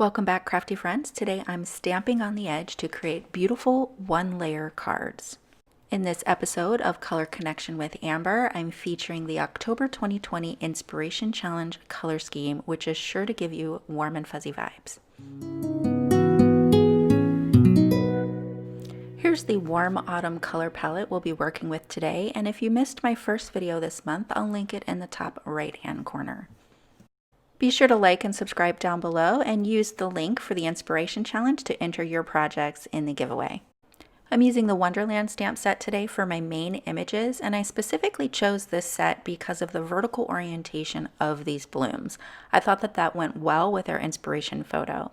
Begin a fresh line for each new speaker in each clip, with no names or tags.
Welcome back, crafty friends. Today I'm stamping on the edge to create beautiful one-layer cards. In this episode of Color Connection with Amber, I'm featuring the October 2020 Inspiration Challenge color scheme, which is sure to give you warm and fuzzy vibes. Here's the warm autumn color palette we'll be working with today, and if you missed my first video this month, I'll link it in the top right-hand corner. Be sure to like and subscribe down below and use the link for the Inspiration Challenge to enter your projects in the giveaway. I'm using the Wonderland stamp set today for my main images, and I specifically chose this set because of the vertical orientation of these blooms. I thought that went well with our inspiration photo.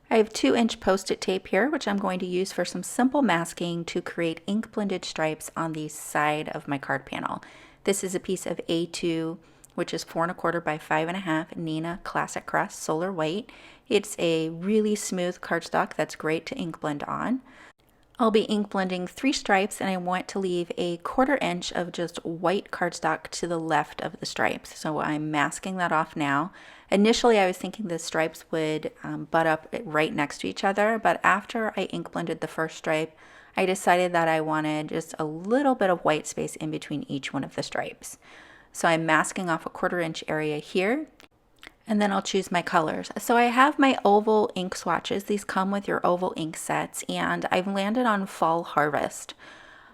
I have 2-inch post-it tape here, which I'm going to use for some simple masking to create ink blended stripes on the side of my card panel. This is a piece of A2, which is 4 1/4 by 5 1/2 Nina Classic Crest Solar White. It's a really smooth cardstock that's great to ink blend on. I'll be ink blending 3 stripes, and I want to leave a 1/4 inch of just white cardstock to the left of the stripes. So I'm masking that off now. Initially, I was thinking the stripes would butt up right next to each other, but after I ink blended the first stripe, I decided that I wanted just a little bit of white space in between each one of the stripes. So I'm masking off a 1/4 inch area here, and then I'll choose my colors. So I have my oval ink swatches. These come with your oval ink sets, and I've landed on Fall Harvest.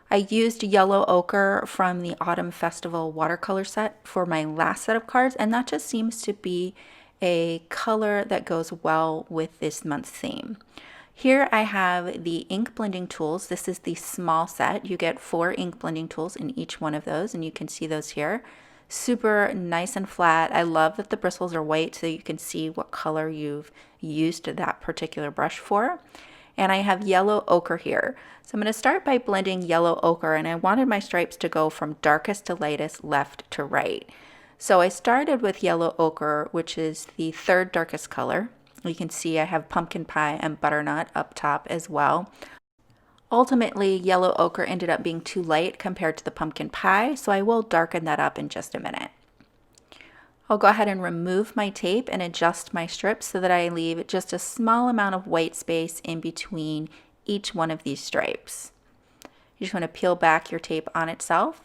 I used yellow ochre from the Autumn Festival watercolor set for my last set of cards, and that just seems to be a color that goes well with this month's theme. Here I have the ink blending tools. This is the small set. You get 4 ink blending tools in each one of those, and you can see those here. Super nice and flat. I love that the bristles are white so you can see what color you've used that particular brush for. And I have yellow ochre here. So I'm going to start by blending yellow ochre, and I wanted my stripes to go from darkest to lightest, left to right. So I started with yellow ochre, which is the 3rd darkest color. You can see I have pumpkin pie and butternut up top as well. Ultimately, yellow ochre ended up being too light compared to the pumpkin pie, so I will darken that up in just a minute. I'll go ahead and remove my tape and adjust my strips so that I leave just a small amount of white space in between each one of these stripes. You just want to peel back your tape on itself.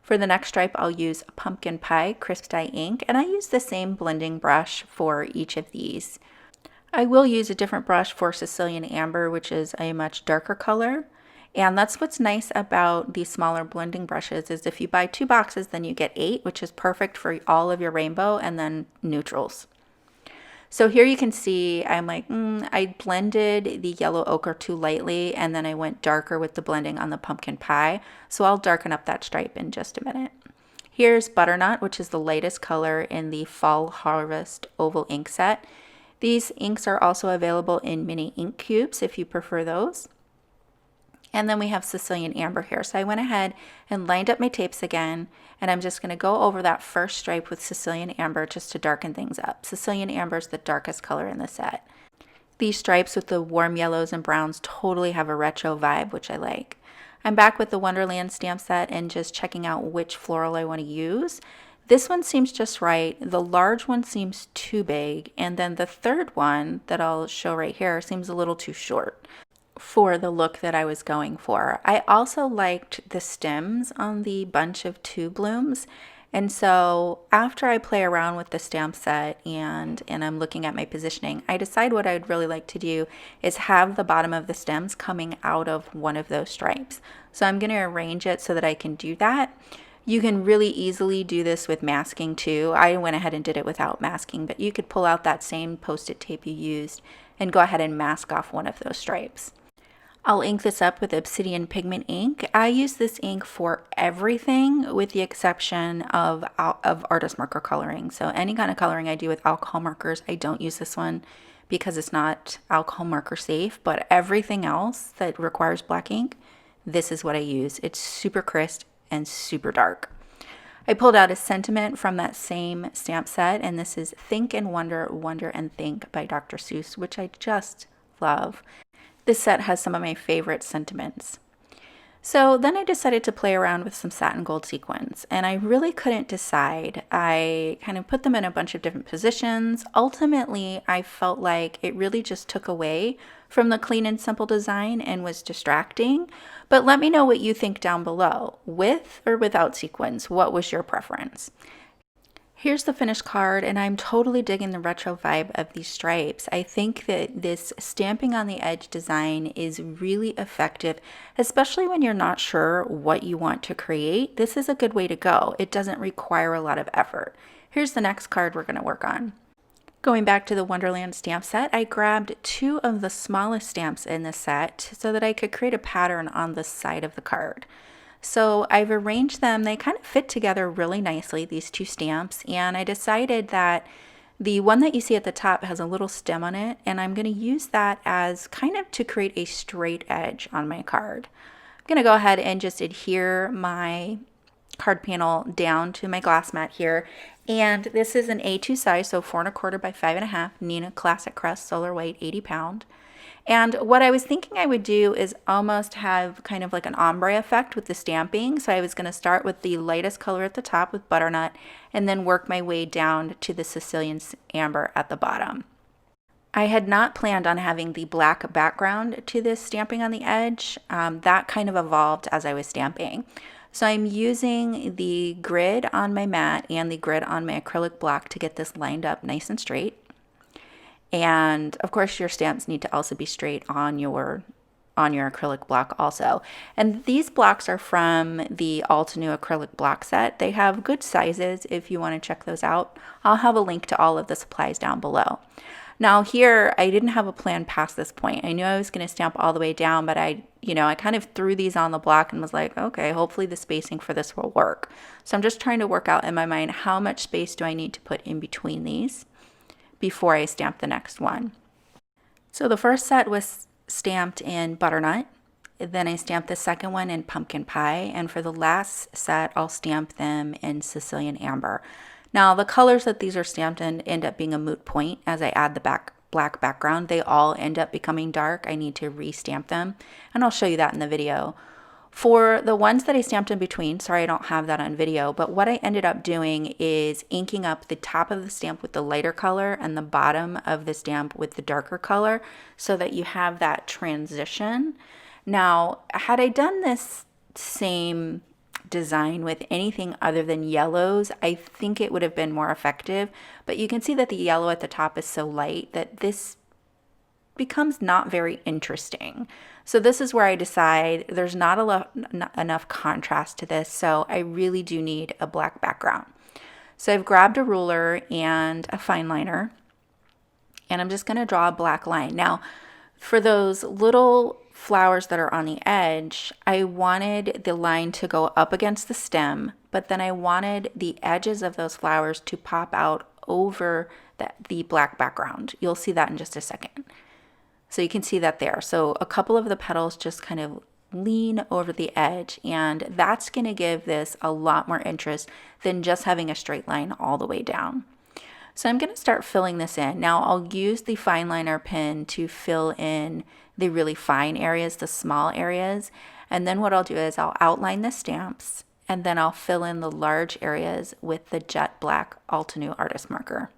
For the next stripe, I'll use a pumpkin pie crisp dye ink, and I use the same blending brush for each of these. I will use a different brush for Sicilian Amber, which is a much darker color. And that's what's nice about these smaller blending brushes is if you buy 2 boxes, then you get 8, which is perfect for all of your rainbow and then neutrals. So here you can see I'm like, I blended the yellow ochre too lightly, and then I went darker with the blending on the pumpkin pie. So I'll darken up that stripe in just a minute. Here's Butternut, which is the lightest color in the Fall Harvest oval ink set. These inks are also available in mini ink cubes if you prefer those. And then we have Sicilian Amber here. So I went ahead and lined up my tapes again, and I'm just going to go over that first stripe with Sicilian Amber just to darken things up. Sicilian Amber is the darkest color in the set. These stripes with the warm yellows and browns totally have a retro vibe, which I like. I'm back with the Wonderland stamp set and just checking out which floral I want to use. This one seems just right. The large one seems too big, and then the 3rd one that I'll show right here seems a little too short for the look that I was going for. I also liked the stems on the bunch of 2 blooms, and so after I play around with the stamp set and I'm looking at my positioning, I decide what I'd really like to do is have the bottom of the stems coming out of one of those stripes. So I'm going to arrange it so that I can do that. You can really easily do this with masking too. I went ahead and did it without masking, but you could pull out that same post-it tape you used and go ahead and mask off one of those stripes. I'll ink this up with Obsidian Pigment ink. I use this ink for everything with the exception of artist marker coloring. So any kind of coloring I do with alcohol markers, I don't use this one because it's not alcohol marker safe, but everything else that requires black ink, this is what I use. It's super crisp and super dark. I pulled out a sentiment from that same stamp set, and this is Think and Wonder, Wonder and Think by Dr. Seuss, which I just love. This set has some of my favorite sentiments. So then I decided to play around with some satin gold sequins, and I really couldn't decide. I kind of put them in a bunch of different positions. Ultimately, I felt like it really just took away from the clean and simple design and was distracting. But let me know what you think down below. With or without sequins, what was your preference? Here's the finished card, and I'm totally digging the retro vibe of these stripes. I think that this stamping on the edge design is really effective, especially when you're not sure what you want to create. This is a good way to go. It doesn't require a lot of effort. Here's the next card we're going to work on. Going back to the Wonderland stamp set, I grabbed 2 of the smallest stamps in the set so that I could create a pattern on the side of the card. So I've arranged them, they kind of fit together really nicely, these 2 stamps, and I decided that the one that you see at the top has a little stem on it, and I'm going to use that as kind of to create a straight edge on my card. I'm going to go ahead and just adhere my card panel down to my glass mat here, and this is an A2 size, so 4 1/4 by 5 1/2 Nina Classic Crest Solar Weight 80 pound. And what I was thinking I would do is almost have kind of like an ombre effect with the stamping. So I was going to start with the lightest color at the top with butternut and then work my way down to the Sicilian amber at the bottom. I had not planned on having the black background to this stamping on the edge. That kind of evolved as I was stamping. So I'm using the grid on my mat and the grid on my acrylic block to get this lined up nice and straight. And of course your stamps need to also be straight on your acrylic block also. And these blocks are from the Altenew acrylic block set. They have good sizes if you want to check those out. I'll have a link to all of the supplies down below. Now here, I didn't have a plan past this point. I knew I was going to stamp all the way down, but I kind of threw these on the block and was like, okay, hopefully the spacing for this will work. So I'm just trying to work out in my mind how much space do I need to put in between these before I stamp the next one. So the first set was stamped in butternut, then I stamped the second one in pumpkin pie, and for the last set I'll stamp them in Sicilian amber. Now the colors that these are stamped in end up being a moot point as I add the black background. They all end up becoming dark. I need to re-stamp them, and I'll show you that in the video. For the ones that I stamped in between, sorry I don't have that on video, but what I ended up doing is inking up the top of the stamp with the lighter color and the bottom of the stamp with the darker color so that you have that transition. Now, had I done this same design with anything other than yellows, I think it would have been more effective, but you can see that the yellow at the top is so light that this becomes not very interesting. So this is where I decide there's not enough contrast to this, so I really do need a black background. So I've grabbed a ruler and a fine liner, and I'm just going to draw a black line. Now, for those little flowers that are on the edge, I wanted the line to go up against the stem, but then I wanted the edges of those flowers to pop out over the black background. You'll see that in just a second. So you can see that there. So a couple of the petals just kind of lean over the edge, and that's going to give this a lot more interest than just having a straight line all the way down. So I'm going to start filling this in. Now I'll use the fine liner pen to fill in the really fine areas, the small areas, and then what I'll do is I'll outline the stamps, and then I'll fill in the large areas with the jet black Altenew artist marker.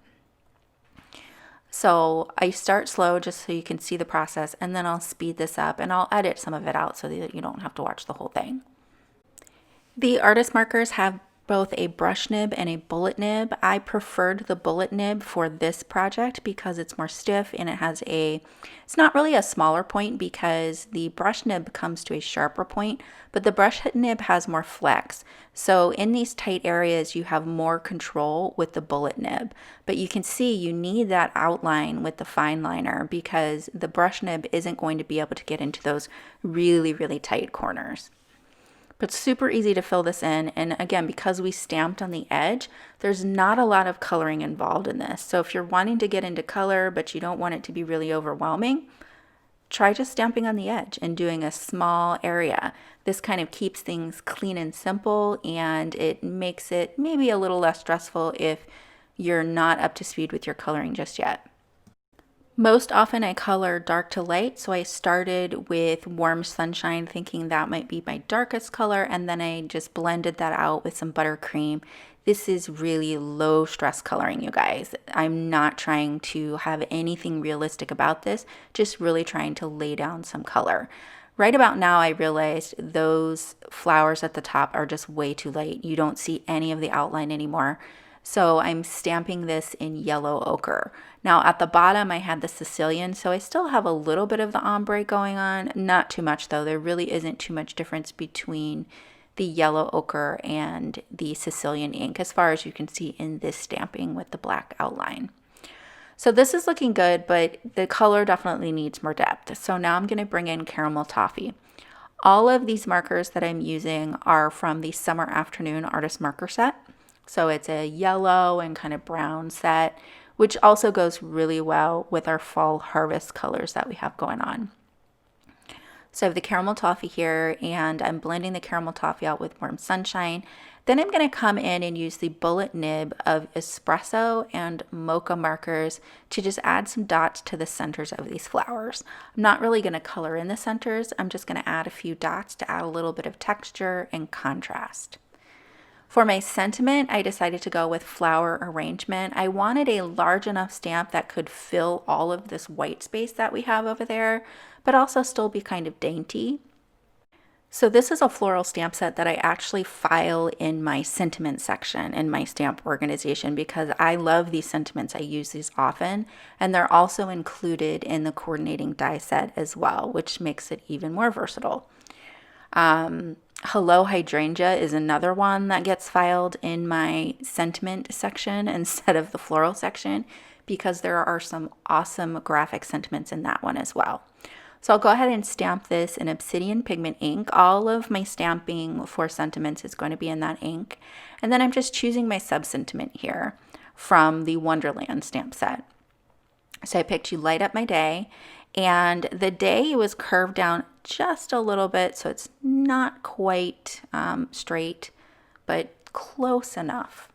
So I start slow just so you can see the process, and then I'll speed this up and I'll edit some of it out so that you don't have to watch the whole thing. The artist markers have both a brush nib and a bullet nib. I preferred the bullet nib for this project because it's more stiff and it has it's not really a smaller point because the brush nib comes to a sharper point, but the brush nib has more flex. So in these tight areas, you have more control with the bullet nib, but you can see you need that outline with the fine liner because the brush nib isn't going to be able to get into those really, really tight corners. But super easy to fill this in, and again, because we stamped on the edge, there's not a lot of coloring involved in this. So if you're wanting to get into color but you don't want it to be really overwhelming, try just stamping on the edge and doing a small area. This kind of keeps things clean and simple, and it makes it maybe a little less stressful if you're not up to speed with your coloring just yet. Most often I color dark to light, so I started with Warm Sunshine thinking that might be my darkest color, and then I just blended that out with some buttercream. This is really low stress coloring, you guys. I'm not trying to have anything realistic about this, just really trying to lay down some color. Right about now, I realized those flowers at the top are just way too light. You don't see any of the outline anymore. So I'm stamping this in yellow ochre. Now at the bottom I had the Sicilian, so I still have a little bit of the ombre going on. Not too much though. There really isn't too much difference between the yellow ochre and the Sicilian ink as far as you can see in this stamping with the black outline. So this is looking good, but the color definitely needs more depth. So now I'm going to bring in Caramel Toffee. All of these markers that I'm using are from the Summer Afternoon Artist Marker set. So it's a yellow and kind of brown set, which also goes really well with our fall harvest colors that we have going on. So I have the Caramel Toffee here, and I'm blending the Caramel Toffee out with Warm Sunshine. Then I'm going to come in and use the bullet nib of espresso and mocha markers to just add some dots to the centers of these flowers. I'm not really going to color in the centers. I'm just going to add a few dots to add a little bit of texture and contrast. For my sentiment, I decided to go with flower arrangement. I wanted a large enough stamp that could fill all of this white space that we have over there, but also still be kind of dainty. So this is a floral stamp set that I actually file in my sentiment section in my stamp organization because I love these sentiments. I use these often, and they're also included in the coordinating die set as well, which makes it even more versatile. Hello Hydrangea is another one that gets filed in my sentiment section instead of the floral section because there are some awesome graphic sentiments in that one as well. So I'll go ahead and stamp this in Obsidian Pigment ink. All of my stamping for sentiments is going to be in that ink. And then I'm just choosing my sub-sentiment here from the Wonderland stamp set. So I picked You Light Up My Day, and the day was curved down just a little bit, so it's not quite straight, but close enough.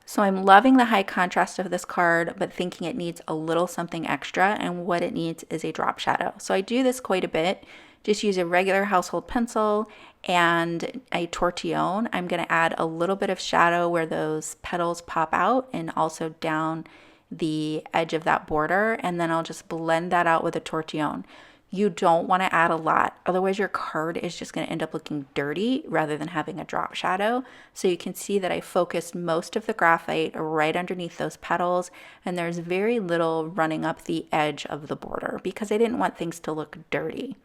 So I'm loving the high contrast of this card, but thinking it needs a little something extra, and what it needs is a drop shadow. So I do this quite a bit. Just use a regular household pencil and a tortillon. I'm going to add a little bit of shadow where those petals pop out and also down the edge of that border, and then I'll just blend that out with a tortillon. You don't want to add a lot, otherwise your card is just going to end up looking dirty rather than having a drop shadow. So you can see that I focused most of the graphite right underneath those petals, and there's very little running up the edge of the border because I didn't want things to look dirty.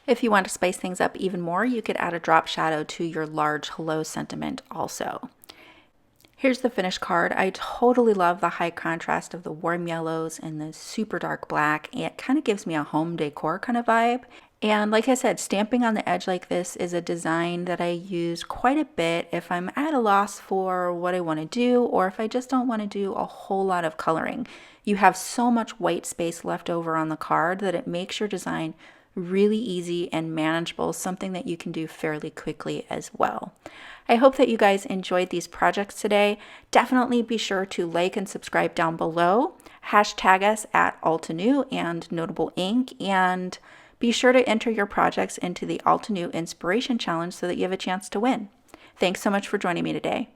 If you want to spice things up even more, you could add a drop shadow to your large hello sentiment also. Here's the finished card. I totally love the high contrast of the warm yellows and the super dark black. It kind of gives me a home decor kind of vibe. And like I said, stamping on the edge like this is a design that I use quite a bit if I'm at a loss for what I want to do, or if I just don't want to do a whole lot of coloring. You have so much white space left over on the card that it makes your design really easy and manageable, something that you can do fairly quickly as well. I hope that you guys enjoyed these projects today. Definitely be sure to like and subscribe down below. Hashtag us at Altenew and Notable Ink, and be sure to enter your projects into the Altenew Inspiration Challenge so that you have a chance to win. Thanks so much for joining me today.